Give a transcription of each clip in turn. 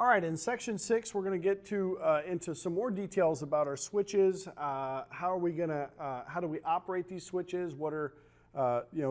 All right, in section 6, we're going to get into some more details about our switches. How do we operate these switches? What are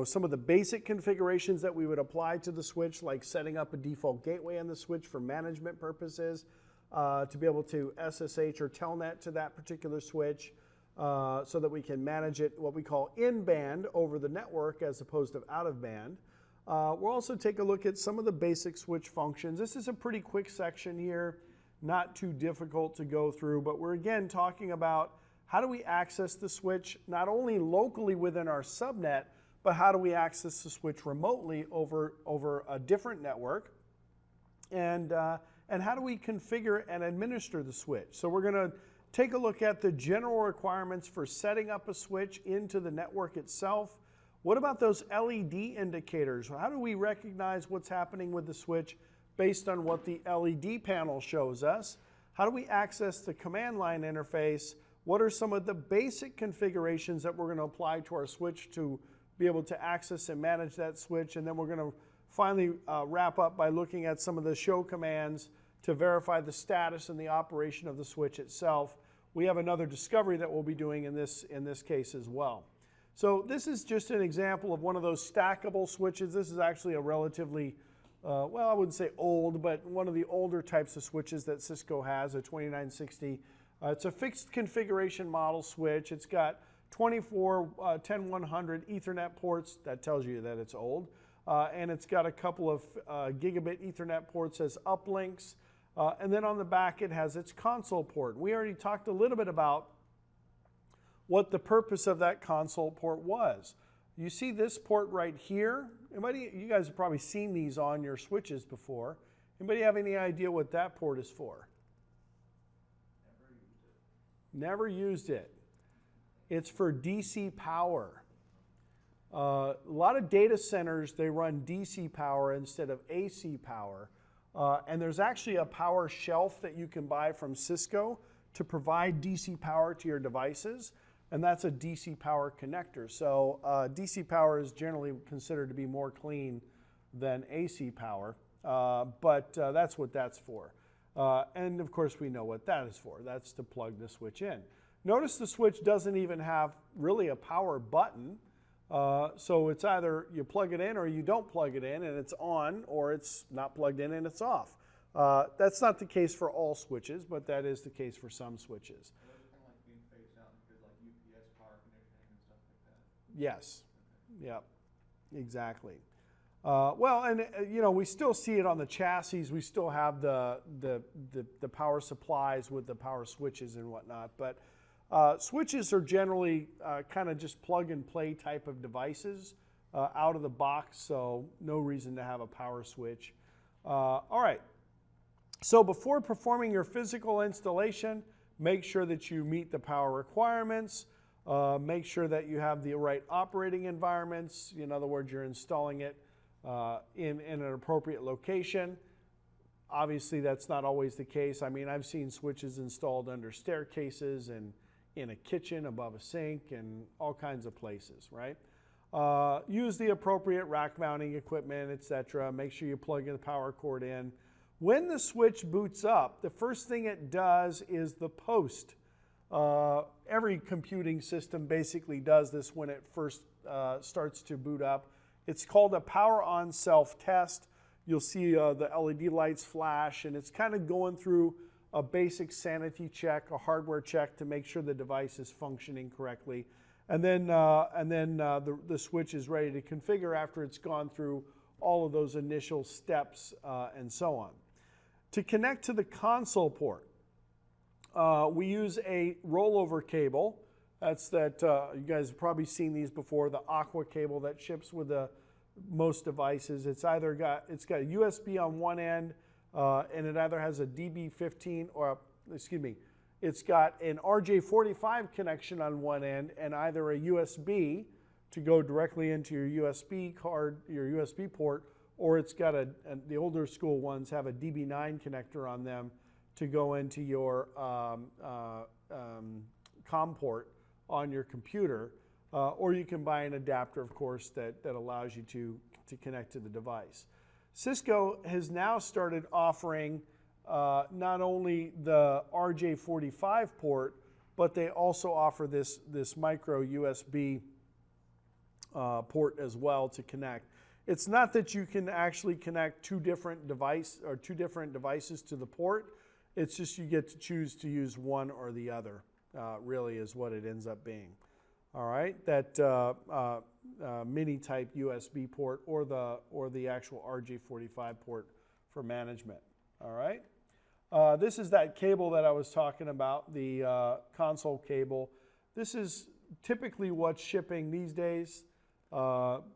some of the basic configurations that we would apply to the switch, like setting up a default gateway on the switch for management purposes, to be able to SSH or telnet to that particular switch, so that we can manage it what we call in-band over the network as opposed to out-of-band. We'll also take a look at some of the basic switch functions. This is a pretty quick section here, not too difficult to go through, but we're again talking about how do we access the switch not only locally within our subnet, but how do we access the switch remotely over a different network, and how do we configure and administer the switch. So we're going to take a look at the general requirements for setting up a switch into the network itself. What about those LED indicators? How do we recognize what's happening with the switch based on what the LED panel shows us? How do we access the command line interface? What are some of the basic configurations that we're going to apply to our switch to be able to access and manage that switch? And then we're going to finally wrap up by looking at some of the show commands to verify the status and the operation of the switch itself. We have another discovery that we'll be doing in this case as well. So this is just an example of one of those stackable switches. This is actually a relatively, well, I wouldn't say old, but one of the older types of switches that Cisco has, a 2960. It's a fixed configuration model switch. It's got 24 10100 Ethernet ports. That tells you that it's old. And it's got a couple of gigabit Ethernet ports as uplinks. And then on the back, it has its console port. We already talked a little bit about what the purpose of that console port was. You see this port right here? You guys have probably seen these on your switches before. Anybody have any idea what that port is for? Never used it. It's for DC power. A lot of data centers, they run DC power instead of AC power. And there's actually a power shelf that you can buy from Cisco to provide DC power to your devices. And that's a DC power connector. So DC power is generally considered to be more clean than AC power, but that's what that's for. And of course we know what that is for. That's to plug the switch in. Notice the switch doesn't even have really a power button. So it's either you plug it in or you don't plug it in and it's on, or it's not plugged in and it's off. That's not the case for all switches, but that is the case for some switches. Yes. Yep. Exactly. Well, and we still see it on the chassis. We still have the power supplies with the power switches and whatnot. But switches are generally kind of just plug and play type of devices out of the box. So no reason to have a power switch. All right. So before performing your physical installation, make sure that you meet the power requirements. Make sure that you have the right operating environments. In other words, you're installing it in an appropriate location. Obviously, that's not always the case. I mean, I've seen switches installed under staircases and in a kitchen above a sink and all kinds of places, right? Use the appropriate rack mounting equipment, etc. Make sure you plug in the power cord in. When the switch boots up, the first thing it does is the post. Every computing system basically does this when it first starts to boot up. It's called a power on self test. You'll see the LED lights flash, and it's kind of going through a basic sanity check, a hardware check to make sure the device is functioning correctly. And then the switch is ready to configure after it's gone through all of those initial steps and so on. To connect to the console port, we use a rollover cable. That's you guys have probably seen these before, the aqua cable that ships with most devices. It's got a USB on one end, and it either has a DB15 or, it's got an RJ45 connection on one end and either a USB to go directly into your USB card, your USB port, or it's got the older school ones have a DB9 connector on them to go into your COM port on your computer, or you can buy an adapter, of course, that allows you to connect to the device. Cisco has now started offering not only the RJ45 port, but they also offer this micro USB port as well to connect. It's not that you can actually connect two different devices to the port. It's just you get to choose to use one or the other, really is what it ends up being. All right, that mini type USB port or the actual RJ45 port for management. All right. This is that cable that I was talking about, the console cable. This is typically what's shipping these days.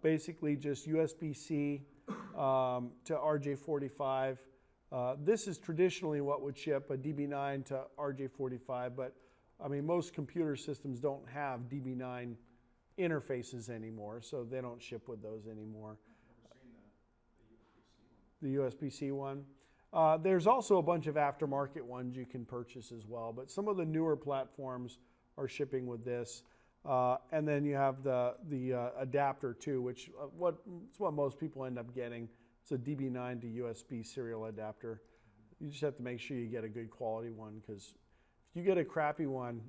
Basically just USB-C to RJ45. This is traditionally what would ship, a DB9 to RJ45, but I mean most computer systems don't have DB9 interfaces anymore, so they don't ship with those anymore. I've never seen the USB-C one. The USB-C one. There's also a bunch of aftermarket ones you can purchase as well, but some of the newer platforms are shipping with this. And then you have the adapter too, which it's what most people end up getting. It's a DB9 to USB serial adapter. You just have to make sure you get a good quality one, because if you get a crappy one,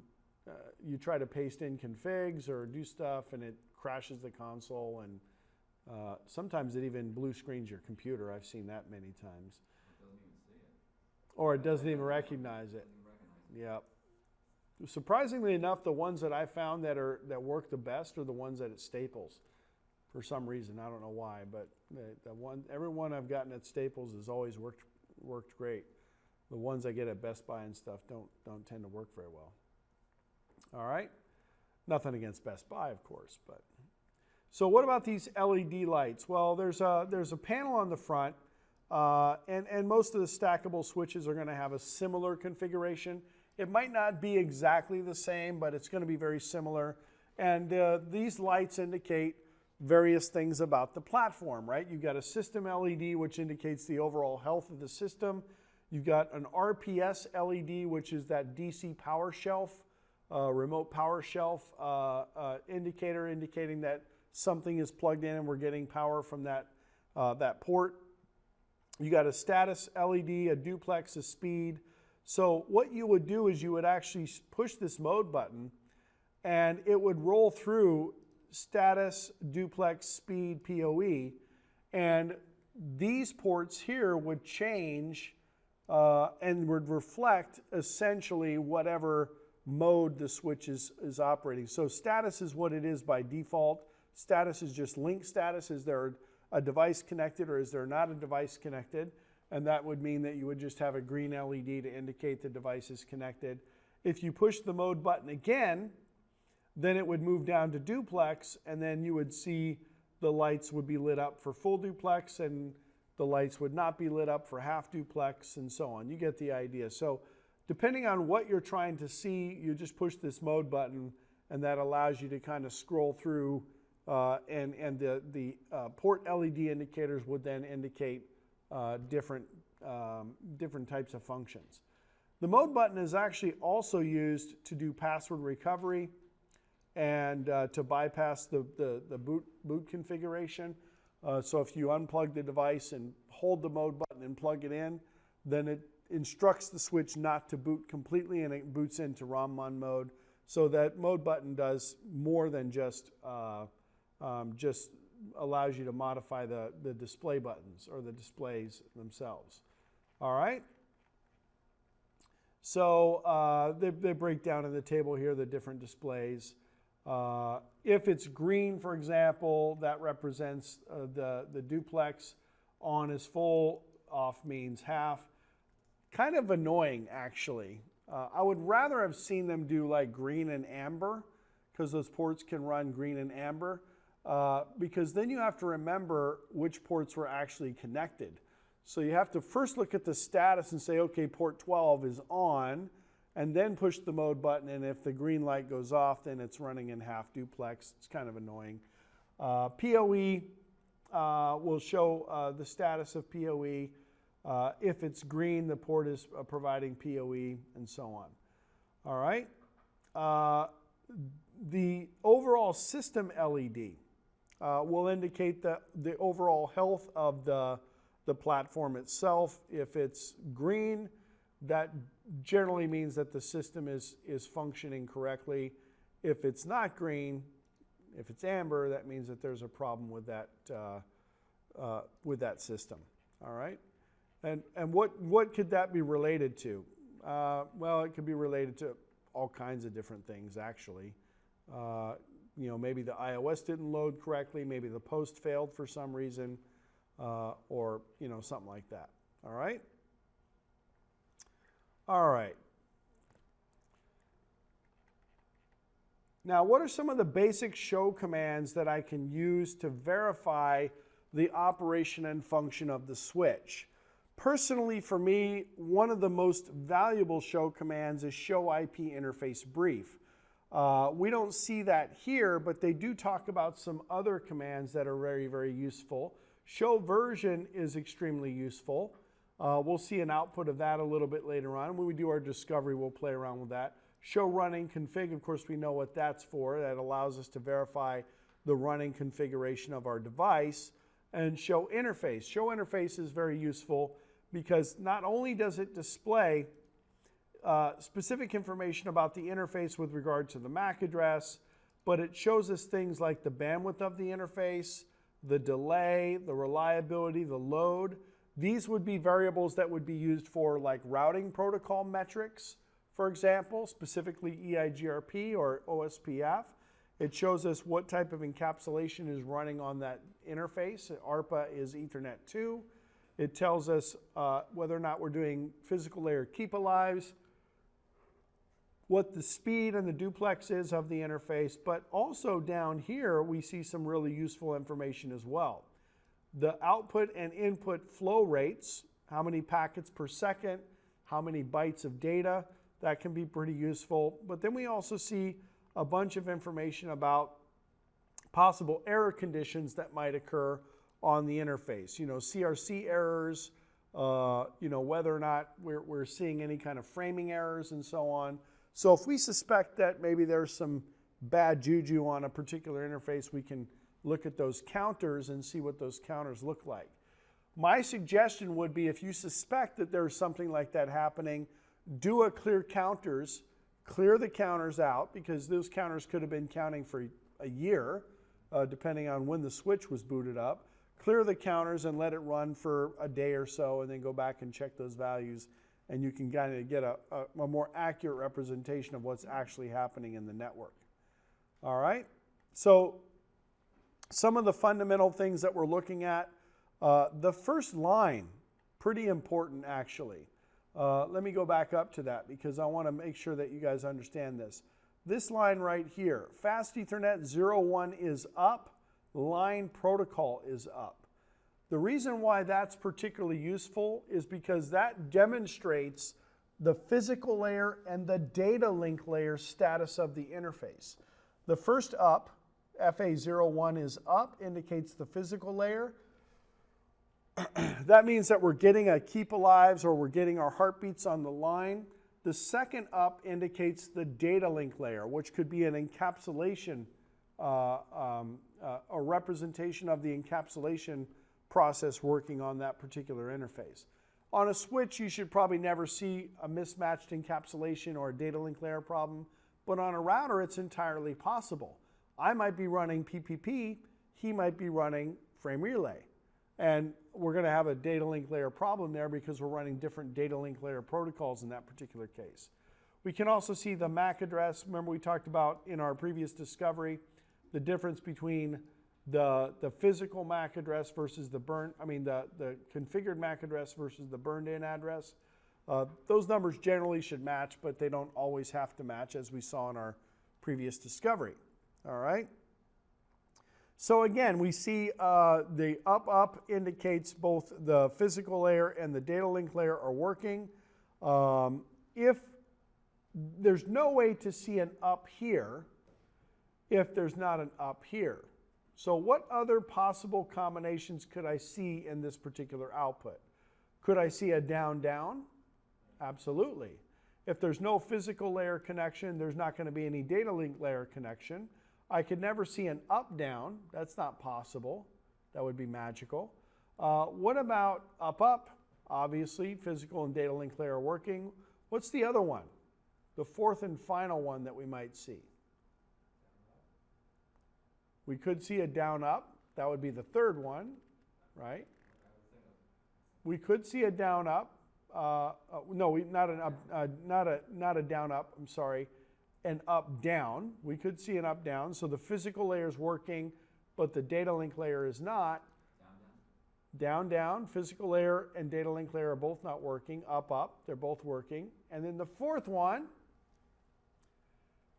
you try to paste in configs or do stuff and it crashes the console, and sometimes it even blue screens your computer. I've seen that many times. It doesn't even see it. Or it doesn't even recognize it. Yep. Surprisingly enough, the ones that I found that work the best are the ones at Staples. For some reason, I don't know why, but every one I've gotten at Staples has always worked great. The ones I get at Best Buy and stuff don't tend to work very well. All right, nothing against Best Buy, of course, but so what about these LED lights? Well, there's a panel on the front, and most of the stackable switches are going to have a similar configuration. It might not be exactly the same, but it's going to be very similar. And these lights indicate various things about the platform, right? You've got a system LED, which indicates the overall health of the system. You've got an RPS LED, which is that DC power shelf, remote power shelf indicator, indicating that something is plugged in and we're getting power from that port. You got a status LED, a duplex, a speed. So what you would do is you would actually push this mode button and it would roll through status, duplex, speed, PoE, and these ports here would change and would reflect essentially whatever mode the switch is operating. So status is what it is by default. Status is just link status. Is there a device connected or is there not a device connected? And that would mean that you would just have a green LED to indicate the device is connected. If you push the mode button again, then it would move down to duplex, and then you would see the lights would be lit up for full duplex and the lights would not be lit up for half duplex and so on. You get the idea. So depending on what you're trying to see, you just push this mode button and that allows you to kind of scroll through and the port LED indicators would then indicate different types of functions. The mode button is actually also used to do password recovery and to bypass the boot configuration. So if you unplug the device and hold the mode button and plug it in, then it instructs the switch not to boot completely and it boots into ROM-on mode. So that mode button does more than just allows you to modify the display buttons or the displays themselves. All right. So they break down in the table here the different displays. If it's green, for example, that represents the duplex. On is full, off means half. Kind of annoying, actually. I would rather have seen them do like green and amber, because those ports can run green and amber. Because then you have to remember which ports were actually connected. So you have to first look at the status and say, okay, port 12 is on, and then push the mode button, and if the green light goes off, then it's running in half duplex. It's kind of annoying. PoE will show the status of PoE. If it's green, the port is providing PoE, and so on. All right. The overall system LED will indicate the overall health of the the platform itself. If it's green, that generally means that the system is functioning correctly. If it's not green, if it's amber, that means that there's a problem with that system. All right, and what could that be related to? Well, it could be related to all kinds of different things, actually. Maybe the iOS didn't load correctly, maybe the post failed for some reason, or something like that. All right. All right. Now, what are some of the basic show commands that I can use to verify the operation and function of the switch? Personally, for me, one of the most valuable show commands is show IP interface brief. We don't see that here, but they do talk about some other commands that are very, very useful. Show version is extremely useful. We'll see an output of that a little bit later on. When we do our discovery, we'll play around with that. Show running config, of course, we know what that's for. That allows us to verify the running configuration of our device. And show interface. Show interface is very useful because not only does it display specific information about the interface with regard to the MAC address, but it shows us things like the bandwidth of the interface, the delay, the reliability, the load. These would be variables that would be used for like routing protocol metrics, for example, specifically EIGRP or OSPF. It shows us what type of encapsulation is running on that interface. ARPA is Ethernet 2. It tells us whether or not we're doing physical layer keep alives, what the speed and the duplex is of the interface, but also down here we see some really useful information as well. The output and input flow rates, how many packets per second, how many bytes of data, that can be pretty useful. But then we also see a bunch of information about possible error conditions that might occur on the interface. CRC errors, whether or not we're seeing any kind of framing errors and so on. So if we suspect that maybe there's some bad juju on a particular interface, we can look at those counters and see what those counters look like. My suggestion would be if you suspect that there's something like that happening, do a clear counters, clear the counters out, because those counters could have been counting for a year, depending on when the switch was booted up. Clear the counters and let it run for a day or so, and then go back and check those values, and you can kind of get a more accurate representation of what's actually happening in the network. All right? So some of the fundamental things that we're looking at, the first line, pretty important actually. Let me go back up to that because I want to make sure that you guys understand this. This line right here, Fast Ethernet 01 is up, line protocol is up. The reason why that's particularly useful is because that demonstrates the physical layer and the data link layer status of the interface. The first up, FA01 is up, indicates the physical layer. That means that we're getting a keep alives or we're getting our heartbeats on the line. The second up indicates the data link layer, which could be an encapsulation, a representation of the encapsulation process working on that particular interface. On a switch, you should probably never see a mismatched encapsulation or a data link layer problem, but on a router, it's entirely possible. I might be running PPP, he might be running frame relay. And we're going to have a data link layer problem there because we're running different data link layer protocols in that particular case. We can also see the MAC address. Remember we talked about in our previous discovery the difference between the physical MAC address versus the configured MAC address versus the burned in address. Those numbers generally should match, but they don't always have to match, as we saw in our previous discovery. All right. So again, we see the up indicates both the physical layer and the data link layer are working. If there's no way to see an up here, if there's not an up here. So what other possible combinations could I see in this particular output? Could I see a down? Absolutely. If there's no physical layer connection, there's not going to be any data link layer connection. I could never see an up-down. That's not possible. That would be magical. What about up? Obviously, physical and data link layer working. What's the other one? The fourth and final one that we might see. We could see a down up. That would be the third one, right? We could see a down up. No, not a down up. I'm sorry, an up down. We could see an up down. So the physical layer is working, but the data link layer is not. Down down. Physical layer and data link layer are both not working. Up up. They're both working. And then the fourth one,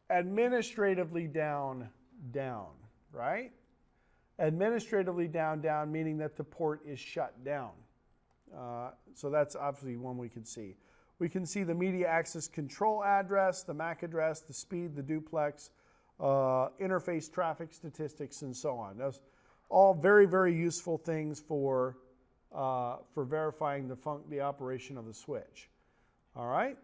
administratively down down. Right? Administratively down, down, meaning that the port is shut down. So that's obviously one we can see. We can see the media access control address, the MAC address, the speed, the duplex, interface traffic statistics, and so on. Those all very, very useful things for verifying the operation of the switch. All right?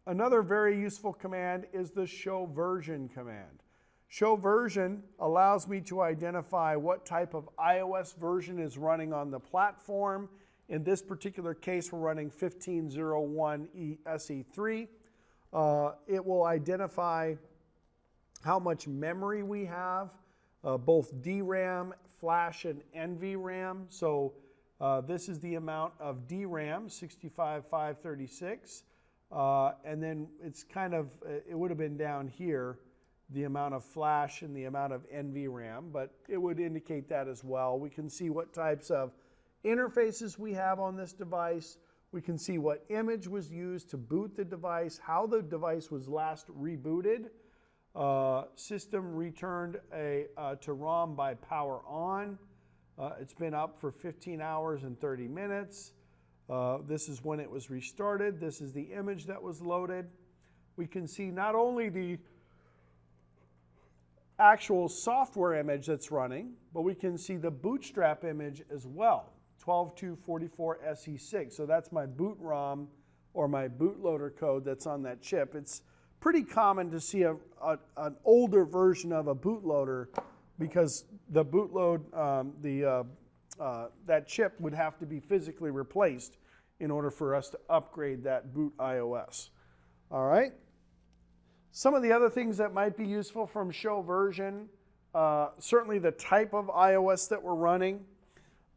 Another very useful command is the show version command. Show version allows me to identify what type of iOS version is running on the platform. In this particular case, we're running 15.01 SE3. It will identify how much memory we have, both DRAM, flash, and NVRAM. So this is the amount of DRAM, 65,536. And then it's kind of, it would have been down here, the amount of flash and the amount of NVRAM, but it would indicate that as well. We can see what types of interfaces we have on this device. We can see what image was used to boot the device, how the device was last rebooted. System returned to ROM by power on. It's been up for 15 hours and 30 minutes. This is when it was restarted. This is the image that was loaded. We can see not only the actual software image that's running, but we can see the bootstrap image as well, 12244 SE6. So that's my boot ROM or my bootloader code that's on that chip. It's pretty common to see an older version of a bootloader because the bootload, that chip would have to be physically replaced in order for us to upgrade that boot iOS. All right? Some of the other things that might be useful from show version, certainly the type of iOS that we're running.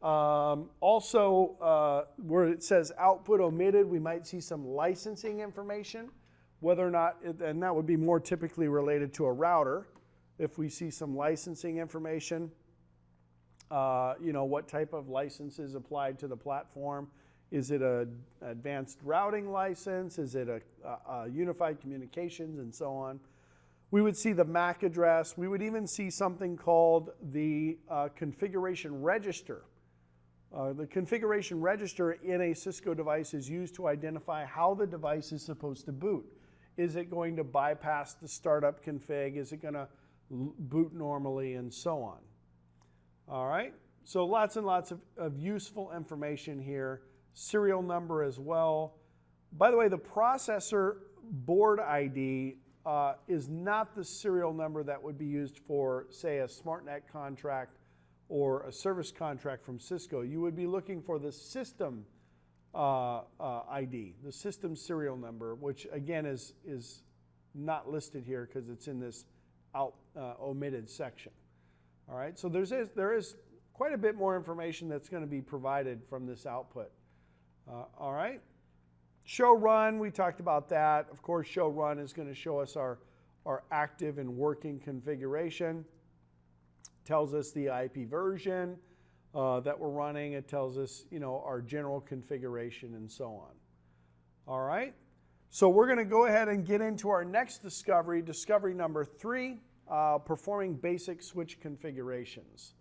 Also, where it says output omitted, we might see some licensing information, whether or not, and that would be more typically related to a router, if we see some licensing information. What type of license is applied to the platform. Is it an advanced routing license? Is it a unified communications and so on? We would see the MAC address. We would even see something called the configuration register. The configuration register in a Cisco device is used to identify how the device is supposed to boot. Is it going to bypass the startup config? Is it going to boot normally and so on? All right, so lots and lots of useful information here. Serial number as well. By the way, the processor board ID is not the serial number that would be used for, say, a SmartNet contract or a service contract from Cisco. You would be looking for the system ID, the system serial number, which again is not listed here because it's in this omitted section. All right, so there is quite a bit more information that's going to be provided from this output. All right, show run, we talked about that. Of course, show run is going to show us our active and working configuration. Tells us the IP version that we're running. It tells us, our general configuration and so on. All right, so we're going to go ahead and get into our next discovery, discovery number 3, performing basic switch configurations.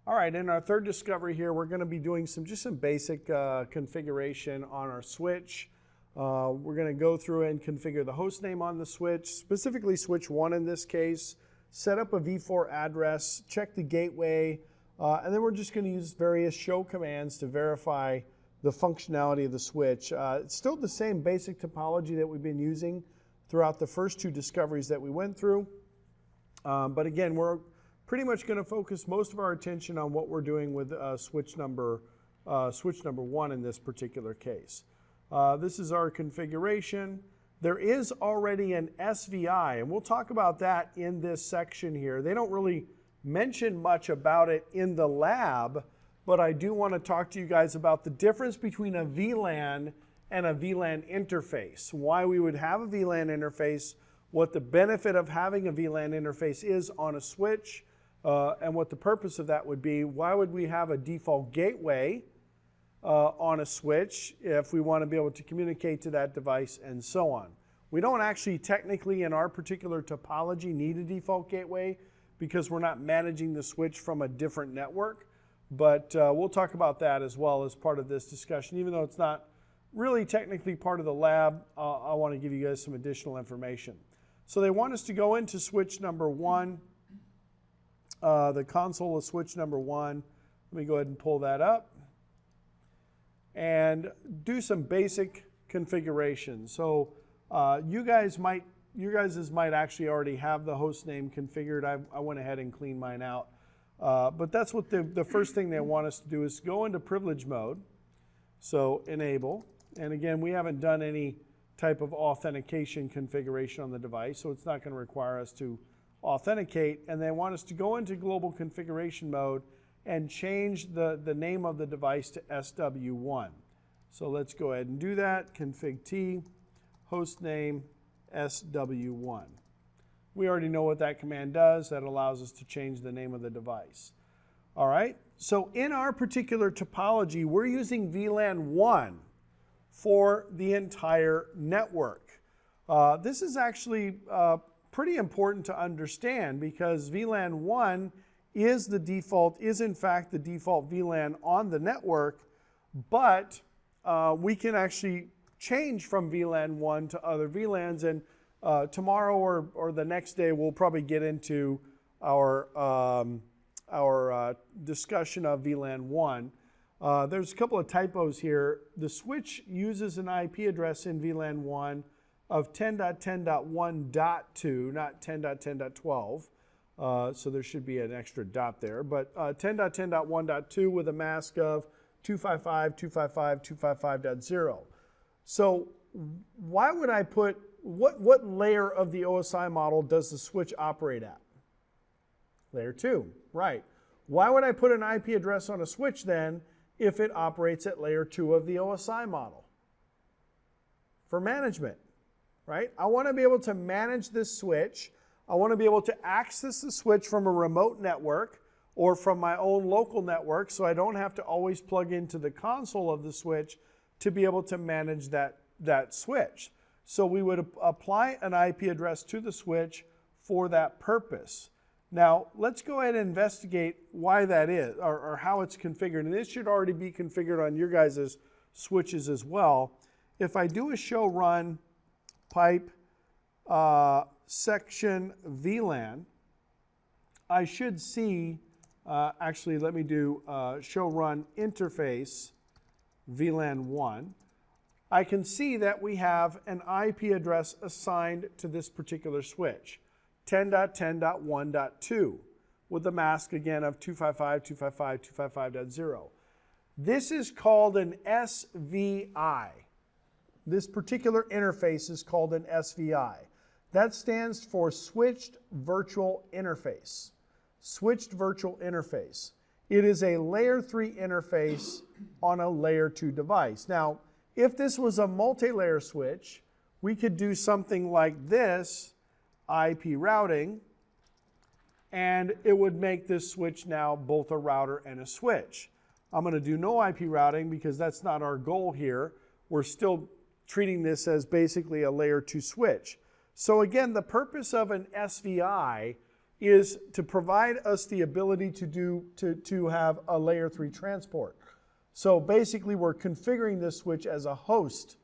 All right, in our third discovery here, we're going to be doing just some basic configuration on our switch. We're going to go through and configure the host name on the switch, specifically switch 1 in this case, set up a v4 address, check the gateway, and then we're just going to use various show commands to verify the functionality of the switch. It's still the same basic topology that we've been using throughout the first 2 discoveries that we went through. But again, we're pretty much going to focus most of our attention on what we're doing with switch number 1 in this particular case. This is our configuration. There is already an SVI, and we'll talk about that in this section here. They don't really mention much about it in the lab, but I do want to talk to you guys about the difference between a VLAN and a VLAN interface, why we would have a VLAN interface, what the benefit of having a VLAN interface is on a switch, and what the purpose of that would be. Why would we have a default gateway on a switch if we want to be able to communicate to that device, and so on. We don't actually technically in our particular topology need a default gateway because we're not managing the switch from a different network, but we'll talk about that as well as part of this discussion. Even though it's not really technically part of the lab, I want to give you guys some additional information. So they want us to go into switch number 1, the console of switch number 1. Let me go ahead and pull that up and do some basic configuration. So you guys might actually already have the host name configured. I went ahead and cleaned mine out. But that's what the first thing they want us to do is go into privilege mode. So enable. And again, we haven't done any type of authentication configuration on the device, so it's not going to require us to authenticate. And they want us to go into global configuration mode and change the name of the device to SW1. So let's go ahead and do that. Config T, host name, SW1. We already know what that command does. That allows us to change the name of the device. All right, so in our particular topology, we're using VLAN 1 for the entire network. This is actually pretty important to understand because VLAN 1 is in fact the default VLAN on the network, but we can actually change from VLAN 1 to other VLANs, and tomorrow or the next day we'll probably get into our discussion of VLAN 1. There's a couple of typos here. The switch uses an IP address in VLAN 1 of 10.10.1.2, not 10.10.12. So there should be an extra dot there. But 10.10.1.2 with a mask of 255.255.255.0. So why would I put, what layer of the OSI model does the switch operate at? Layer 2, right. Why would I put an IP address on a switch then if it operates at layer 2 of the OSI model? For management, right? I want to be able to manage this switch. I want to be able to access the switch from a remote network or from my own local network, so I don't have to always plug into the console of the switch to be able to manage that switch. So we would apply an IP address to the switch for that purpose. Now, let's go ahead and investigate why that is, or how it's configured. And this should already be configured on your guys' switches as well. If I do a show run pipe section VLAN, I should see, actually let me do show run interface VLAN 1. I can see that we have an IP address assigned to this particular switch. 10.10.1.2 with the mask again of 255.255.255.0. This is called an SVI. This particular interface is called an SVI. That stands for Switched Virtual Interface. Switched Virtual Interface. It is a layer 3 interface on a layer 2 device. Now, if this was a multi-layer switch, we could do something like this, IP routing, and it would make this switch now both a router and a switch. I'm going to do no IP routing because that's not our goal here. We're still treating this as basically a layer 2 switch. So again, the purpose of an SVI is to provide us the ability to have a layer 3 transport. So basically we're configuring this switch as a host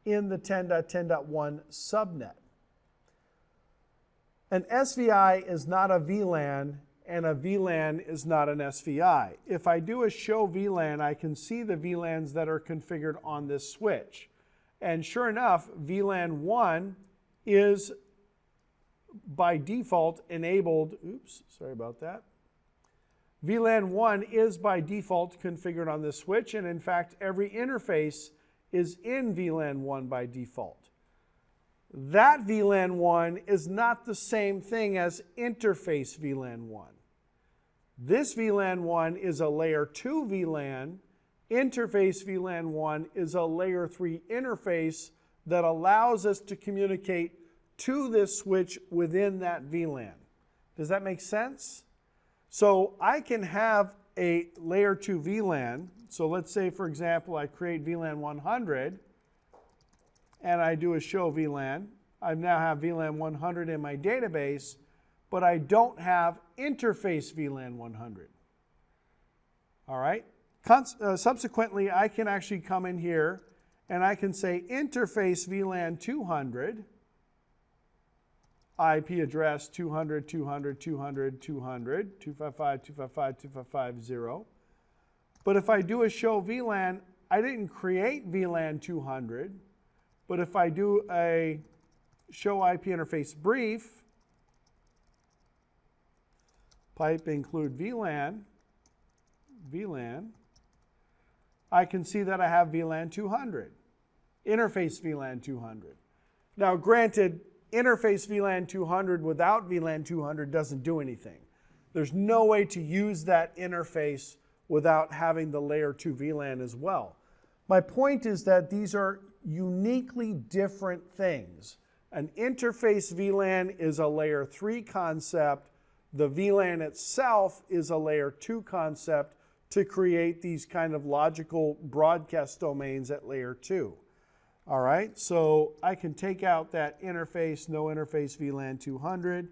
in the 10.10.1 subnet. An SVI is not a VLAN, and a VLAN is not an SVI. If I do a show VLAN, I can see the VLANs that are configured on this switch. And sure enough, VLAN 1 is by default enabled, oops, sorry about that. VLAN 1 is by default configured on this switch, and in fact, every interface is in VLAN 1 by default. That VLAN 1 is not the same thing as interface VLAN 1. This VLAN 1 is a layer 2 VLAN. Interface VLAN 1 is a layer 3 interface that allows us to communicate to this switch within that VLAN. Does that make sense? So I can have a layer 2 VLAN. So let's say, for example, I create VLAN 100 and I do a show VLAN. I now have VLAN 100 in my database, but I don't have interface VLAN 100. All right? Subsequently, I can actually come in here and I can say interface VLAN 200, IP address 200, 200, 200, 200, 255, 255, 255, But if I do a show VLAN, I didn't create VLAN 200, but if I do a show IP interface brief, pipe include VLAN, I can see that I have VLAN 200, interface VLAN 200. Now granted, interface VLAN 200 without VLAN 200 doesn't do anything. There's no way to use that interface without having the layer 2 VLAN as well. My point is that these are uniquely different things. An interface VLAN is a layer 3 concept. The VLAN itself is a layer 2 concept to create these kind of logical broadcast domains at layer 2. All right, so I can take out that interface, no interface VLAN 200,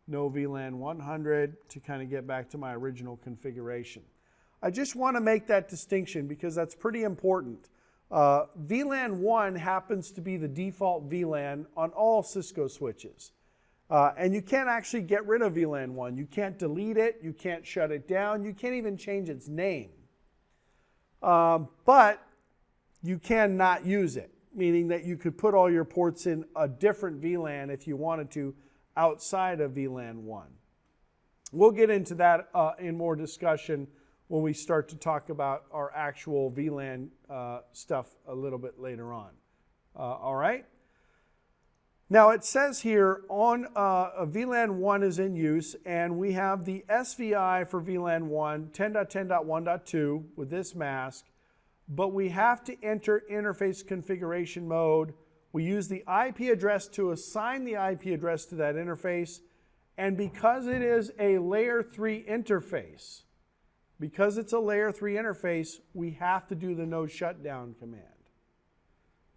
no VLAN 100 to kind of get back to my original configuration. I just want to make that distinction because that's pretty important. VLAN 1 happens to be the default VLAN on all Cisco switches. And you can't actually get rid of VLAN 1. You can't delete it, you can't shut it down, you can't even change its name. But you can not use it, meaning that you could put all your ports in a different VLAN if you wanted to outside of VLAN 1. We'll get into that in more discussion when we start to talk about our actual VLAN stuff a little bit later on. All right? Now it says here on VLAN 1 is in use, and we have the SVI for VLAN 1, 10.10.1.2 with this mask, but we have to enter interface configuration mode. We use the IP address to assign the IP address to that interface, and because it is a layer 3 interface, we have to do the no shutdown command.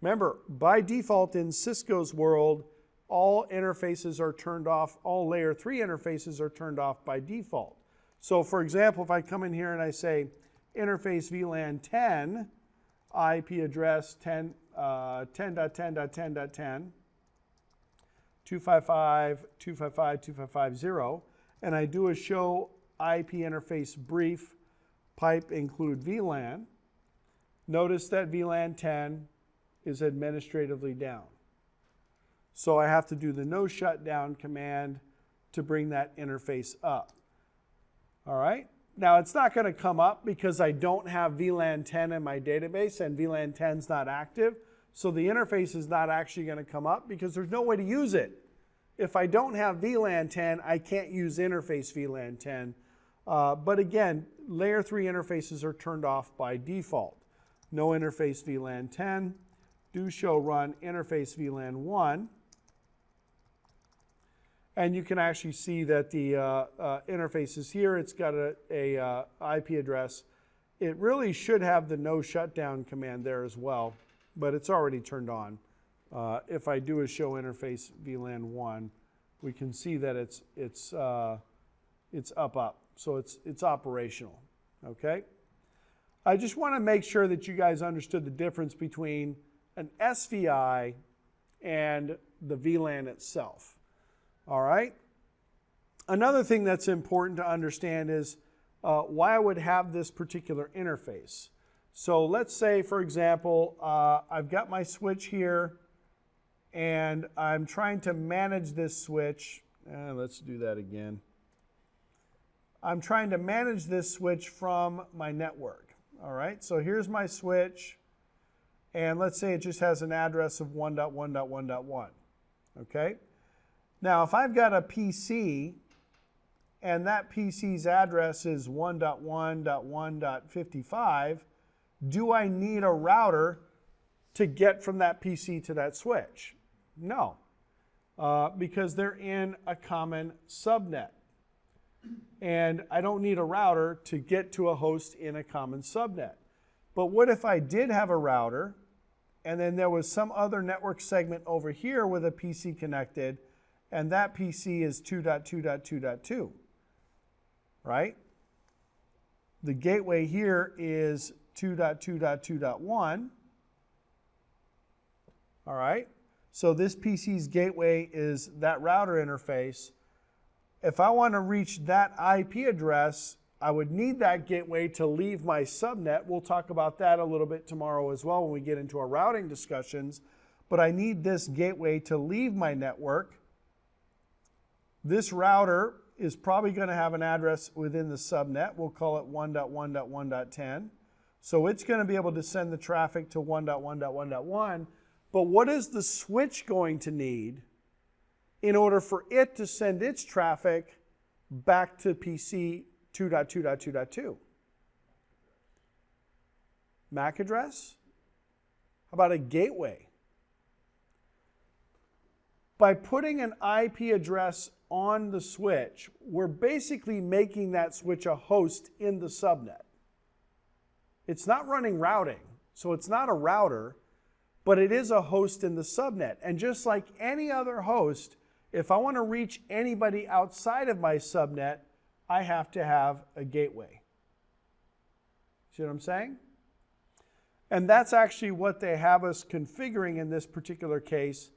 Remember, by default in Cisco's world, all interfaces are turned off, all layer 3 interfaces are turned off by default. So for example, if I come in here and I say interface VLAN 10, IP address 10.10.10.10, 255.255.255.0, and I do a show IP interface brief, pipe include VLAN, notice that VLAN 10 is administratively down. So I have to do the no shutdown command to bring that interface up. All right? Now it's not going to come up because I don't have VLAN 10 in my database and VLAN 10 is not active. So the interface is not actually going to come up because there's no way to use it. If I don't have VLAN 10, I can't use interface VLAN 10. But again, layer 3 interfaces are turned off by default. No interface VLAN 10. Do show run interface VLAN 1. And you can actually see that the interface is here. It's got a IP address. It really should have the no shutdown command there as well, but it's already turned on. If I do a show interface VLAN 1, we can see that it's up. So it's operational, okay? I just want to make sure that you guys understood the difference between an SVI and the VLAN itself. All right? Another thing that's important to understand is why I would have this particular interface. So let's say, for example, I've got my switch here, and I'm trying to manage this switch. Let's do that again. I'm trying to manage this switch from my network. All right, so here's my switch, and let's say it just has an address of 1.1.1.1. Okay, now if I've got a PC and that PC's address is 1.1.1.55, do I need a router to get from that PC to that switch? No, because they're in a common subnet. And I don't need a router to get to a host in a common subnet. But what if I did have a router, and then there was some other network segment over here with a PC connected, and that PC is 2.2.2.2, right? The gateway here is 2.2.2.1. All right, so this PC's gateway is that router interface. If I want to reach that IP address, I would need that gateway to leave my subnet. We'll talk about that a little bit tomorrow as well when we get into our routing discussions. But I need this gateway to leave my network. This router is probably going to have an address within the subnet. We'll call it 1.1.1.10. So it's going to be able to send the traffic to 1.1.1.1. But what is the switch going to need in order for it to send its traffic back to PC 2.2.2.2? MAC address? How about a gateway? By putting an IP address on the switch, we're basically making that switch a host in the subnet. It's not running routing, so it's not a router, but it is a host in the subnet. And just like any other host, if I want to reach anybody outside of my subnet, I have to have a gateway. See what I'm saying? And that's actually what they have us configuring in this particular case,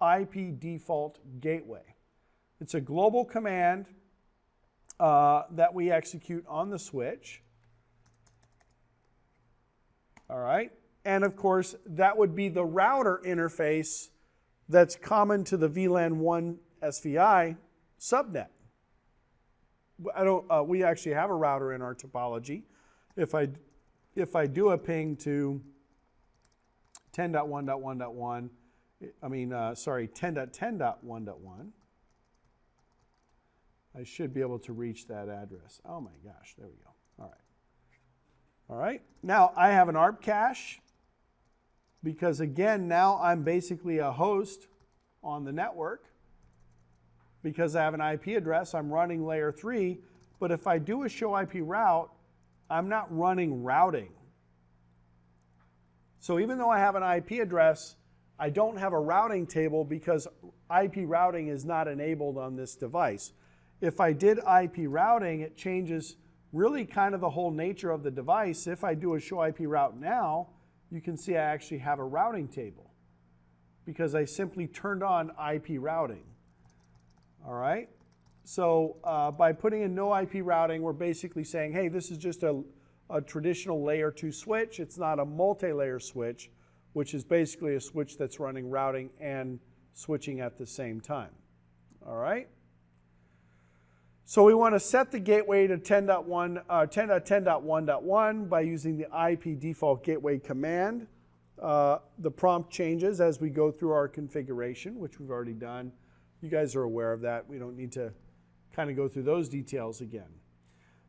IP default gateway. It's a global command that we execute on the switch. All right. And of course, that would be the router interface that's common to the VLAN 1 SVI subnet. We actually have a router in our topology. If I do a ping to 10.1.1.1, 10.10.1.1, I should be able to reach that address. Oh my gosh, there we go. All right. All right. Now I have an Arp Cache, because again, now I'm basically a host on the network. Because I have an IP address, I'm running layer 3, but if I do a show IP route, I'm not running routing. So even though I have an IP address, I don't have a routing table because IP routing is not enabled on this device. If I did IP routing, it changes really kind of the whole nature of the device. If I do a show IP route now, you can see I actually have a routing table because I simply turned on IP routing. All right? So by putting in no IP routing, we're basically saying, hey, this is just a traditional layer 2 switch. It's not a multi-layer switch, which is basically a switch that's running routing and switching at the same time. All right? So we want to set the gateway to 10.10.1.1 by using the IP default gateway command. The prompt changes as we go through our configuration, which we've already done. You guys are aware of that. We don't need to kind of go through those details again.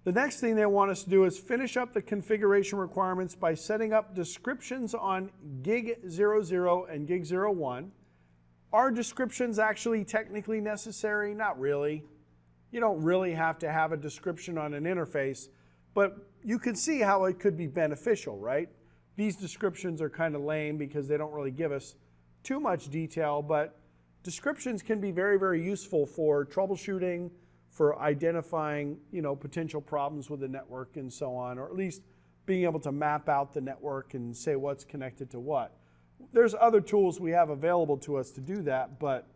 The next thing they want us to do is finish up the configuration requirements by setting up descriptions on gig 00 and gig 01. Are descriptions actually technically necessary? Not really. You don't really have to have a description on an interface, but you can see how it could be beneficial, right? These descriptions are kind of lame because they don't really give us too much detail, but descriptions can be very, very useful for troubleshooting, for identifying, potential problems with the network and so on, or at least being able to map out the network and say what's connected to what. There's other tools we have available to us to do that, but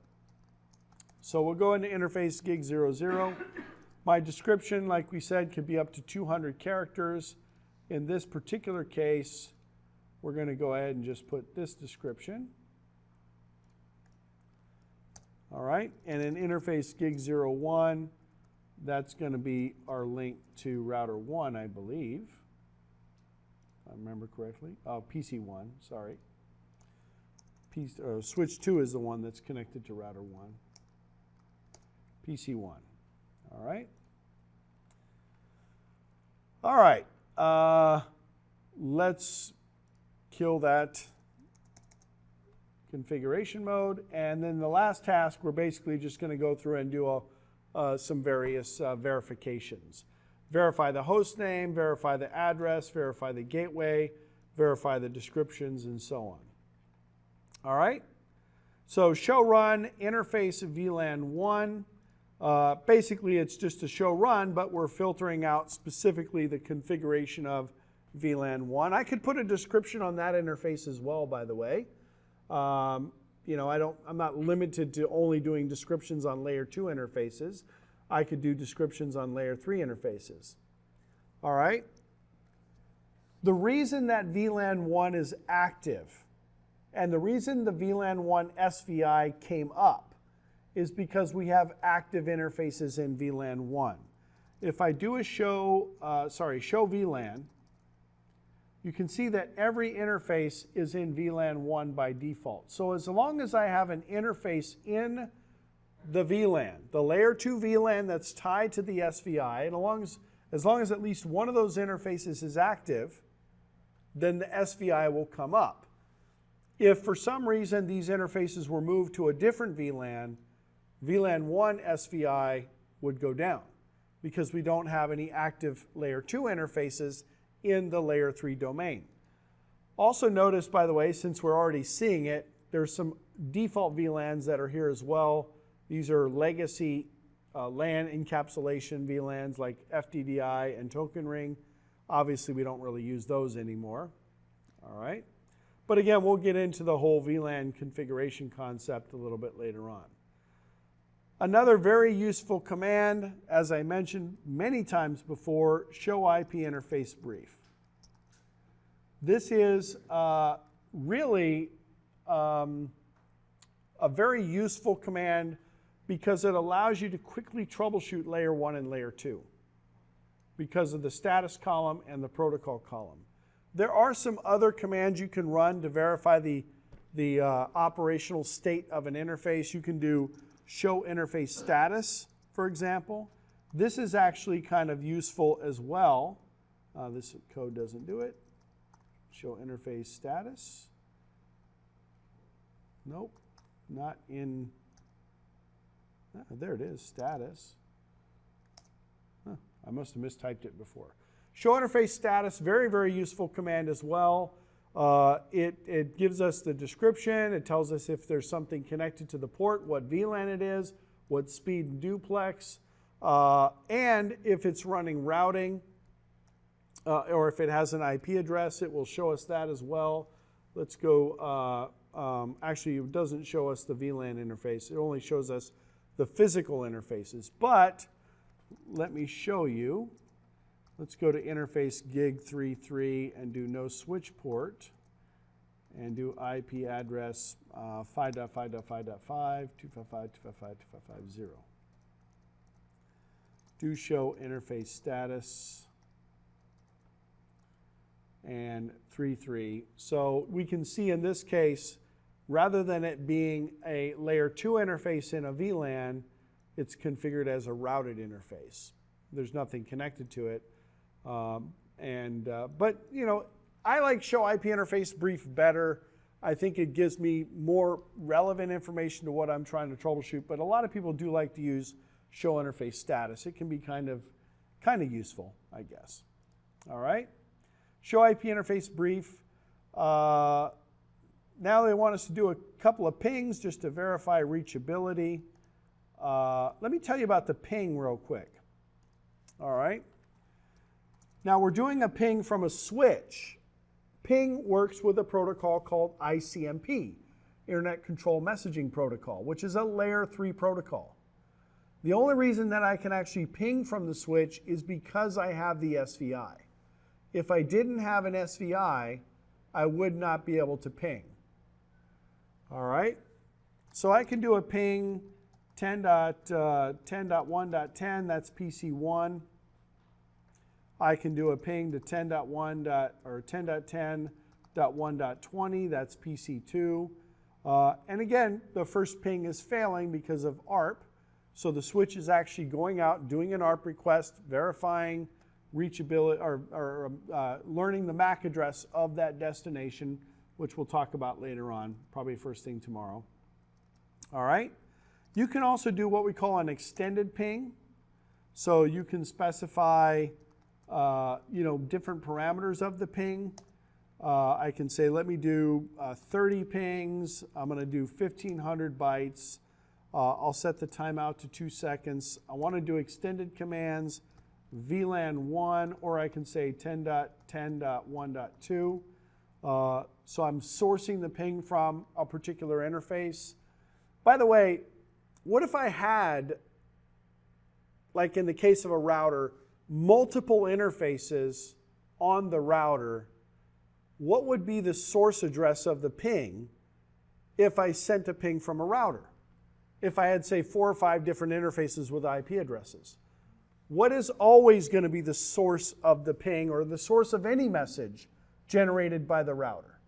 so we'll go into interface gig 00. My description, like we said, could be up to 200 characters. In this particular case, we're going to go ahead and just put this description. All right, and in interface gig 01, That's going to be our link to router 1, I believe. If I remember correctly. Oh, PC 1, sorry. Switch 2 is the one that's connected to router 1. PC 1. All right. All right. Let's kill that configuration mode. And then the last task, we're basically just going to go through and do some various verifications. Verify the host name, verify the address, verify the gateway, verify the descriptions, and so on. All right? So show run, interface of VLAN 1. Basically, it's just a show run, but we're filtering out specifically the configuration of VLAN 1. I could put a description on that interface as well, by the way. You know, I'm not limited to only doing descriptions on layer 2 interfaces. I could do descriptions on layer 3 interfaces. All right? The reason that VLAN 1 is active and the reason the VLAN 1 SVI came up is because we have active interfaces in VLAN 1. If I do a show VLAN, you can see that every interface is in VLAN 1 by default. So as long as I have an interface in the VLAN, the layer 2 VLAN that's tied to the SVI, and as long as at least one of those interfaces is active, then the SVI will come up. If for some reason these interfaces were moved to a different VLAN, VLAN 1 SVI would go down because we don't have any active layer 2 interfaces in the layer 3 domain. Also notice, by the way, since we're already seeing it, there's some default VLANs that are here as well. These are legacy LAN encapsulation VLANs like FDDI and Token Ring. Obviously, we don't really use those anymore. All right. But again, we'll get into the whole VLAN configuration concept a little bit later on. Another very useful command, as I mentioned many times before, show IP interface brief. This is really a very useful command because it allows you to quickly troubleshoot layer 1 and layer 2 because of the status column and the protocol column. There are some other commands you can run to verify the operational state of an interface. You can do show interface status, for example. This is actually kind of useful as well. This code doesn't do it. Show interface status. Nope, not in. There it is, status. I must have mistyped it before. Show interface status, very, very useful command as well. It gives us the description. It tells us if there's something connected to the port, what VLAN it is, what speed and duplex, and if it's running routing, or if it has an IP address, it will show us that as well. Let's go, actually it doesn't show us the VLAN interface. It only shows us the physical interfaces. But let me show you. Let's go to interface gig 33 and do no switch port and do IP address 5.5.5.5, 255.255.255.0. Do show interface status and 3.3. So we can see in this case, rather than it being a layer 2 interface in a VLAN, it's configured as a routed interface. There's nothing connected to it. But you know, I like show IP interface brief better. I think it gives me more relevant information to what I'm trying to troubleshoot, but a lot of people do like to use show interface status. It can be kind of useful, I guess. All right, show IP interface brief. Now they want us to do a couple of pings just to verify reachability. Let me tell you about the ping real quick. All right. Now we're doing a ping from a switch. Ping works with a protocol called ICMP, Internet Control Messaging Protocol, which is a layer 3 protocol. The only reason that I can actually ping from the switch is because I have the SVI. If I didn't have an SVI, I would not be able to ping. All right? So I can do a ping 10.10.1.10, that's PC1. I can do a ping to 10.10.20, that's PC2. And again, the first ping is failing because of ARP. So the switch is actually going out, doing an ARP request, verifying reachability, or learning the MAC address of that destination, which we'll talk about later on, probably first thing tomorrow. All right. You can also do what we call an extended ping. So you can specify, different parameters of the ping. I can say, let me do 30 pings. I'm going to do 1,500 bytes. I'll set the timeout to 2 seconds. I want to do extended commands, VLAN 1, or I can say 10.10.1.2. So I'm sourcing the ping from a particular interface. By the way, what if I had, like in the case of a router, multiple interfaces on the router? What would be the source address of the ping if I sent a ping from a router? If I had, say, 4 or 5 different interfaces with IP addresses. What is always going to be the source of the ping or the source of any message generated by the router?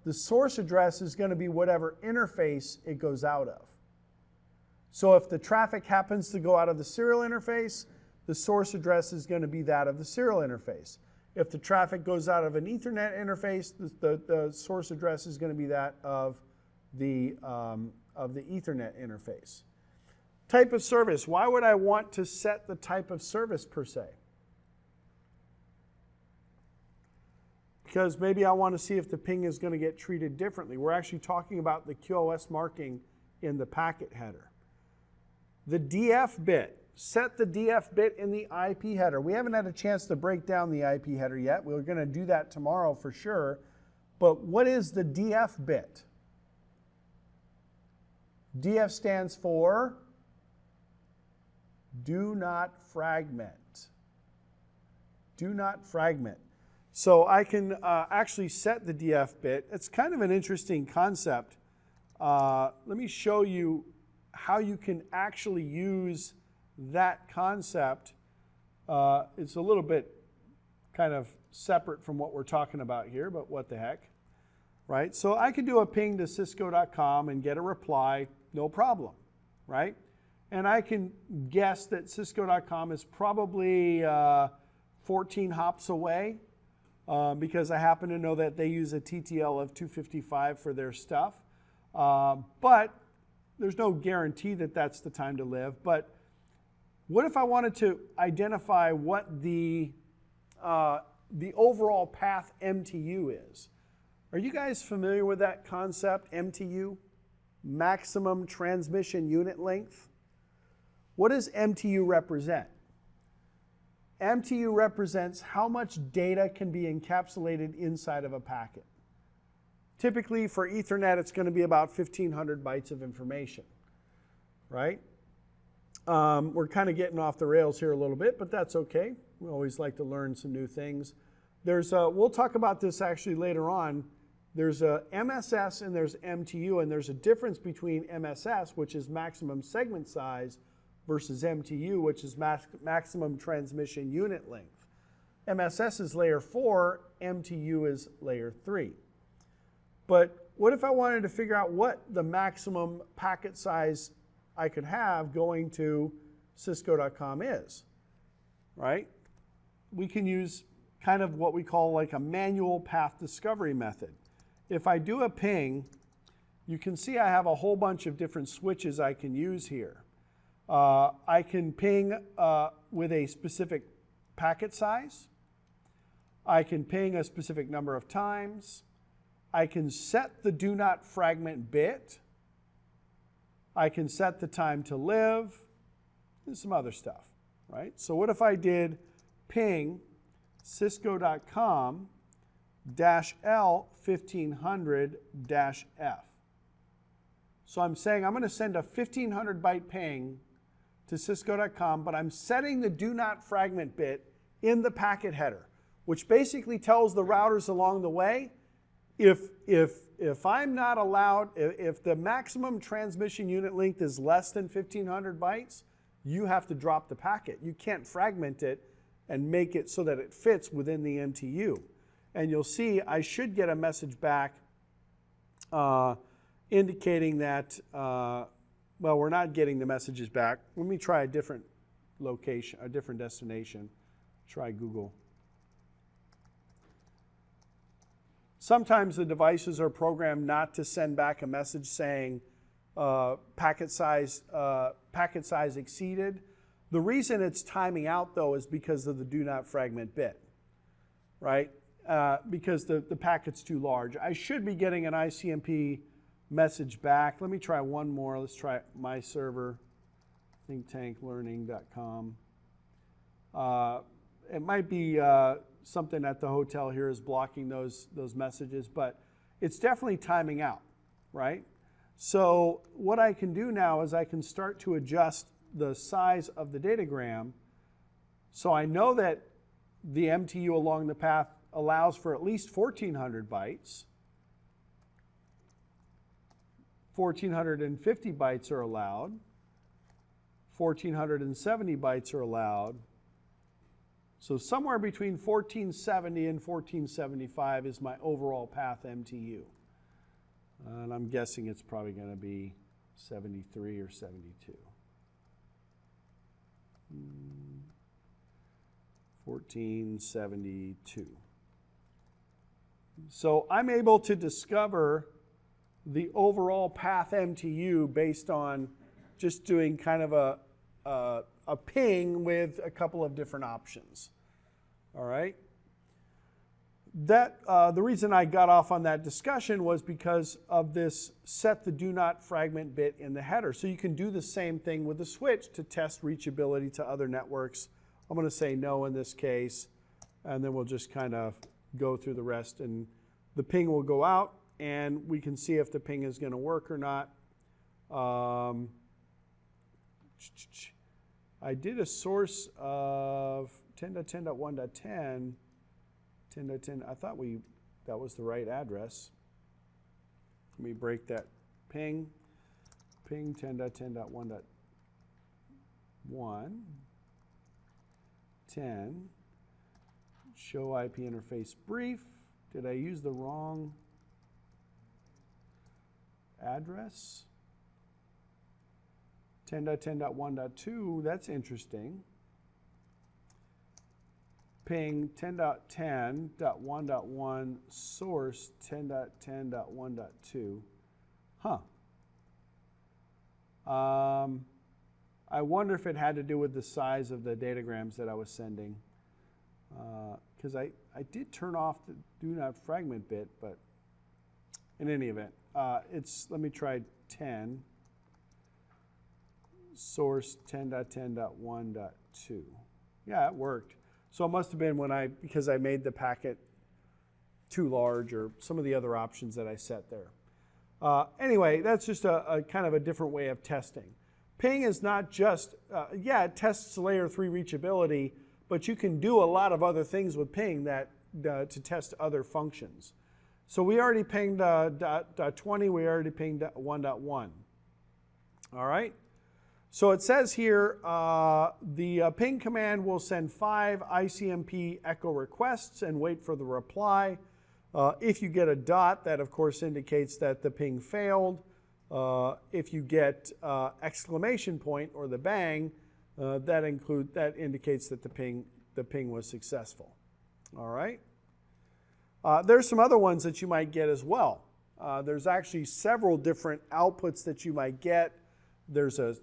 The source address is going to be whatever interface it goes out of. So if the traffic happens to go out of the serial interface, the source address is going to be that of the serial interface. If the traffic goes out of an Ethernet interface, the source address is going to be that of the Ethernet interface. Type of service. Why would I want to set the type of service per se? Because maybe I want to see if the ping is going to get treated differently. We're actually talking about the QoS marking in the packet header. The DF bit. Set the DF bit in the IP header. We haven't had a chance to break down the IP header yet. We're going to do that tomorrow for sure. But what is the DF bit? DF stands for do not fragment. Do not fragment. So I can actually set the DF bit. It's kind of an interesting concept. Let me show you how you can actually use that concept. It's a little bit kind of separate from what we're talking about here, but what the heck, right? So I could do a ping to Cisco.com and get a reply, no problem, right? And I can guess that Cisco.com is probably 14 hops away because I happen to know that they use a TTL of 255 for their stuff. But there's no guarantee that that's the time to live. But what if I wanted to identify what the overall path MTU is? Are you guys familiar with that concept, MTU? Maximum transmission unit length. What does MTU represent? MTU represents how much data can be encapsulated inside of a packet. Typically for Ethernet, it's going to be about 1,500 bytes of information, right? We're kind of getting off the rails here a little bit, but that's okay. We always like to learn some new things. We'll talk about this actually later on. There's a MSS and there's MTU, and there's a difference between MSS, which is maximum segment size, versus MTU, which is maximum transmission unit length. MSS is layer 4, MTU is layer 3. But what if I wanted to figure out what the maximum packet size I could have going to Cisco.com is, right? We can use kind of what we call like a manual path discovery method. If I do a ping, you can see I have a whole bunch of different switches I can use here. I can ping with a specific packet size. I can ping a specific number of times. I can set the do not fragment bit. I can set the time to live, and some other stuff, right? So what if I did ping cisco.com -L 1500-F? So I'm saying I'm going to send a 1500 byte ping to Cisco.com, but I'm setting the do not fragment bit in the packet header, which basically tells the routers along the way, If I'm not allowed, if the maximum transmission unit length is less than 1,500 bytes, you have to drop the packet. You can't fragment it and make it so that it fits within the MTU. And you'll see I should get a message back indicating that, well, we're not getting the messages back. Let me try a different location, a different destination. Try Google. Sometimes the devices are programmed not to send back a message saying packet size exceeded. The reason it's timing out, though, is because of the do not fragment bit, right? Because the packet's too large. I should be getting an ICMP message back. Let me try one more. Let's try my server, thinKtanklearning.com. It might be something at the hotel here is blocking those messages, but it's definitely timing out, right? So what I can do now is I can start to adjust the size of the datagram. So I know that the MTU along the path allows for at least 1,400 bytes. 1,450 bytes are allowed. 1,470 bytes are allowed. So somewhere between 1470 and 1475 is my overall path MTU. And I'm guessing it's probably going to be 73 or 72. 1472. So I'm able to discover the overall path MTU based on just doing kind of a ping with a couple of different options. All right. The reason I got off on that discussion was because of this set the do not fragment bit in the header. So you can do the same thing with the switch to test reachability to other networks. I'm going to say no in this case, and then we'll just kind of go through the rest, and the ping will go out, and we can see if the ping is going to work or not. I did a source of 10.10.1.10. 10.10, I thought that was the right address. Let me break that ping. Ping 10.10.1.1. 10. Show IP interface brief. Did I use the wrong address? 10.10.1.2, that's interesting. Ping 10.10.1.1 source 10.10.1.2. Huh. I wonder if it had to do with the size of the datagrams that I was sending. Because I did turn off the do not fragment bit, but in any event, let me try 10. Source 10.10.1.2. Yeah, it worked. So it must have been because I made the packet too large or some of the other options that I set there. Anyway, that's just a kind of a different way of testing. Ping is not just, it tests layer 3 reachability, but you can do a lot of other things with ping to test other functions. So we already pinged .20, we already pinged 1.1. All right? So it says here, the ping command will send 5 ICMP echo requests and wait for the reply. If you get a dot, that of course indicates that the ping failed. If you get exclamation point or the bang, that indicates that the ping was successful. All right. There's some other ones that you might get as well. There's actually several different outputs that you might get. There's a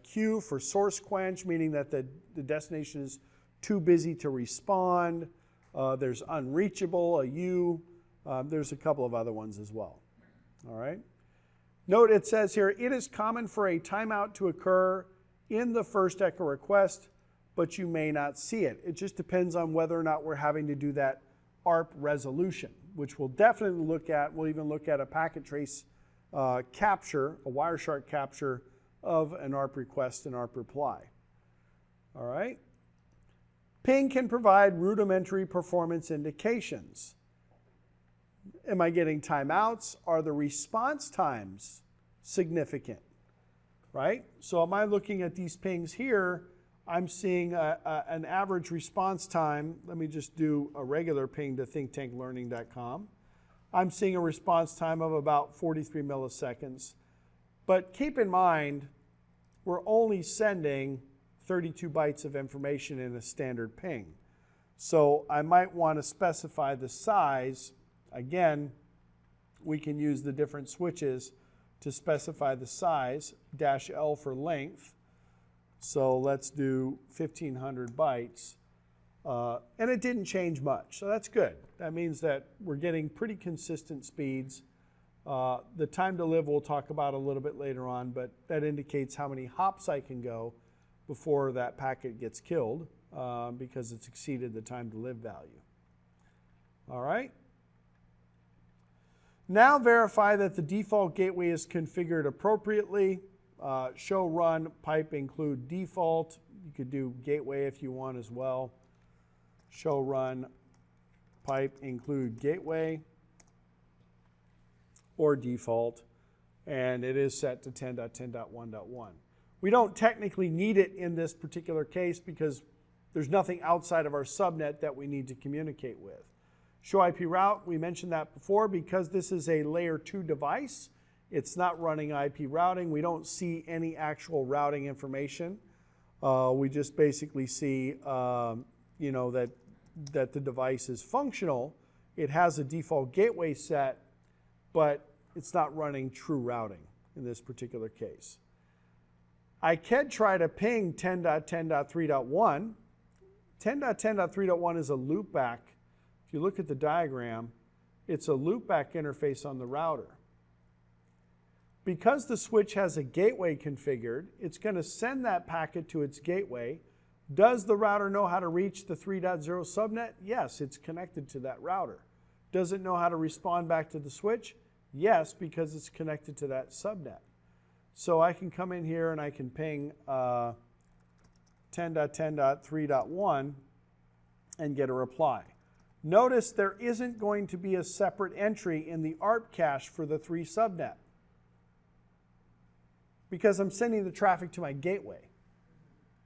Q for source quench, meaning that the destination is too busy to respond. There's unreachable, a U. There's a couple of other ones as well. All right. Note it says here, it is common for a timeout to occur in the first echo request, but you may not see it. It just depends on whether or not we're having to do that ARP resolution, which we'll definitely look at. We'll even look at a packet trace capture, a Wireshark capture of an ARP request and ARP reply. All right. Ping can provide rudimentary performance indications. Am I getting timeouts? Are the response times significant? Right? So am I looking at these pings here? I'm seeing an average response time. Let me just do a regular ping to thinKtanklearning.com. I'm seeing a response time of about 43 milliseconds. But keep in mind, we're only sending 32 bytes of information in a standard ping. So I might want to specify the size. Again, we can use the different switches to specify the size, -L for length. So let's do 1500 bytes. And it didn't change much, so that's good. That means that we're getting pretty consistent speeds. The time to live we'll talk about a little bit later on, but that indicates how many hops I can go before that packet gets killed because it's exceeded the time to live value. All right. Now verify that the default gateway is configured appropriately. Show run pipe include default. You could do gateway if you want as well. Show run pipe include gateway or default, and it is set to 10.10.1.1. We don't technically need it in this particular case because there's nothing outside of our subnet that we need to communicate with. Show IP route, we mentioned that before, because this is a layer 2 device. It's not running IP routing. We don't see any actual routing information. We just basically see that the device is functional. It has a default gateway set, but it's not running true routing in this particular case. I can try to ping 10.10.3.1. 10.10.3.1 is a loopback. If you look at the diagram, it's a loopback interface on the router. Because the switch has a gateway configured, it's going to send that packet to its gateway. Does the router know how to reach the 3.0 subnet? Yes, it's connected to that router. Does it know how to respond back to the switch? Yes, because it's connected to that subnet. So I can come in here and I can ping 10.10.3.1 and get a reply. Notice there isn't going to be a separate entry in the Arp cache for the 3 subnet because I'm sending the traffic to my gateway.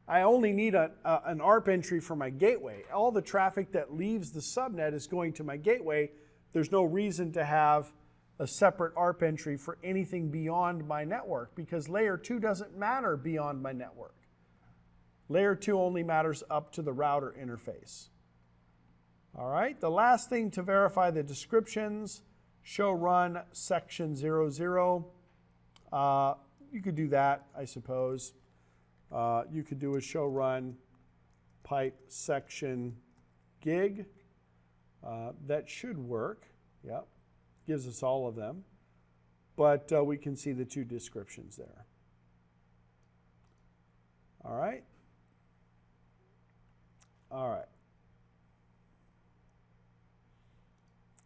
I only need an ARP entry for my gateway. All the traffic that leaves the subnet is going to my gateway. There's no reason to have a separate ARP entry for anything beyond my network because layer 2 doesn't matter beyond my network. Layer 2 only matters up to the router interface. All right, the last thing to verify the descriptions, show run section 00. You could do that, I suppose. You could do a show run pipe section gig. That should work. Yep, gives us all of them. But we can see the 2 descriptions there. All right. All right.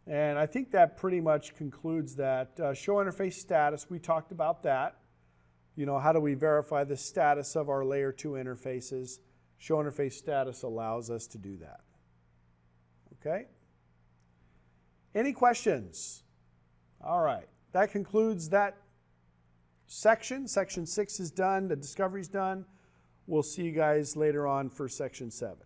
And I think that pretty much concludes that. Show interface status, we talked about that. You know, how do we verify the status of our layer 2 interfaces? Show interface status allows us to do that. Okay? Any questions? All right. That concludes that section. Section 6 is done. The discovery's done. We'll see you guys later on for section 7.